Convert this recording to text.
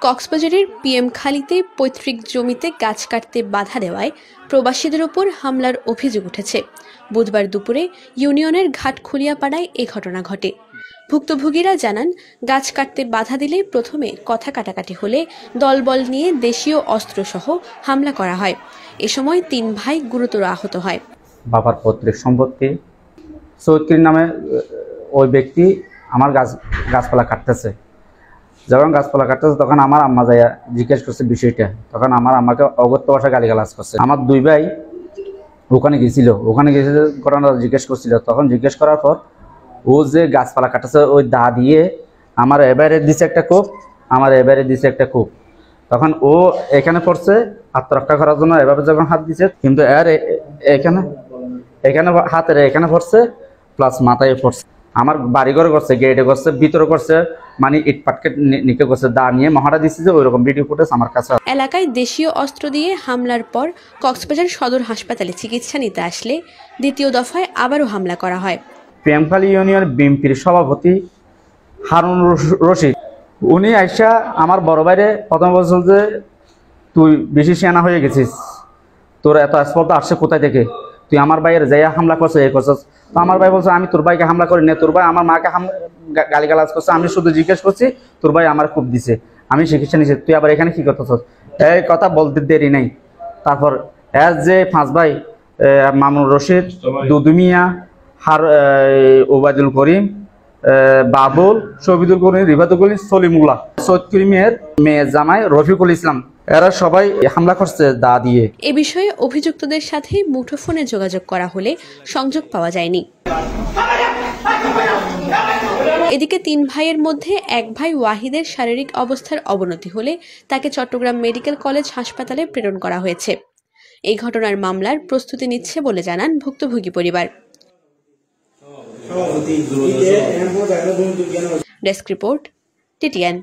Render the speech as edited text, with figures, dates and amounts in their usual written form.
কক্সবাজারের পিএম খালিতে পৈতৃক জমিতে গাছ কাটতে বাধা দেওয়ায় প্রবাসীদের ওপর হামলার অভিযোগ উঠেছে। বুধবার দুপুরে ইউনিয়নের ঘাটখুলিয়াপাড়ায় এ ঘটনা ঘটে। ভুক্তভোগীরা জানান, গাছ কাটতে বাধা দিলে প্রথমে কথা কাটাকাটি হলে দলবল নিয়ে দেশীয় অস্ত্রসহ হামলা করা হয়। এ সময় 3 ভাই গুরুতর আহত হয়। বাবার পৈতৃক সম্পত্তি চৌধুরী নামে ওই ব্যক্তি আমার গাছপালা কাটতেছে। যখন গাছপালা কাটতেছে তখন আমার আম্মা যাইয়া জিজ্ঞেস করছে বিষয়টা। তখন আমার আম্মাকে অগত্য ভাষায় গালিগালাজ করছে। আমার 2 ভাই ওখানে গেছিল, ঘটনা জিজ্ঞেস করছিল। তখন জিজ্ঞেস করার পর ও যে গাছপালা কাটতেছে ওই দা দিয়ে আমার এবারে দিছে একটা কোপ, আমার এবারে দিছে একটা কোপ। তখন ও এখানে পড়ছে আত্মরক্ষা করার জন্য এভাবে যখন হাত দিছে, কিন্তু এর এখানে হাতের এখানে পড়ছে প্লাস মাথায় পড়ছে। আমার বাড়িঘর করছে, গেটে করছে, ভিতরে করছে, মানে ইটপাটকে নিকে করছে, দা নিয়ে মহারা দিচ্ছে যে ওইরকম ভিডিও ফুটেজ আমার কাছে। এলাকায় দেশীয় অস্ত্র দিয়ে হামলার পর কক্সবাজার সদর হাসপাতালে চিকিৎসা নিতে আসলে দ্বিতীয় দফায় আবারও হামলা করা হয়। পিএমখালী ইউনিয়ন বিএনপির সভাপতি হারুন রশিদ উনি আইসা আমার বড় ভাইরে প্রথম বলছিল যে তুই বেশি সিয়ানা হয়ে গেছিস, তোর এত স্পর্ধা আসছে কোথায় থেকে, তুই আমার ভাইয়ের যাইয়া হামলা করছে এ করছিস। তো আমার ভাই বলছে আমি তোর ভাইকে হামলা করি না, তোর ভাই আমার মাকে গালিগালাজ করছে, আমি শুধু জিজ্ঞেস করছি তোর ভাই আমার খুব দিছে, আমি চিকিৎসা নিছি, তুই আবার এখানে কি করতেছ। এই কথা বলতে দেরি নেই। তারপর এর যে 5 ভাই মামুন রশিদ, দুদু মিয়া, ওবায়দুল করিম, বাবুল, শহীদুল করিম, রিফাতুল করিম, সলিমুল্লাহ, সৈয়দ করিমের মেয়ে জামাই রফিকুল ইসলাম, এরা সবাই হামলা করছে দা দিয়ে। এ বিষয়ে অভিযুক্তদের সাথে মুঠোফোনে যোগাযোগ করা হলে সংযোগ পাওয়া যায়নি। এদিকে 3 ভাইয়ের মধ্যে 1 ভাই ওয়াহিদের শারীরিক অবস্থার অবনতি হলে তাকে চট্টগ্রাম মেডিকেল কলেজ হাসপাতালে প্রেরণ করা হয়েছে। এই ঘটনার মামলার প্রস্তুতি নিচ্ছে বলে জানান ভুক্তভোগী পরিবার। Desk report, TTN।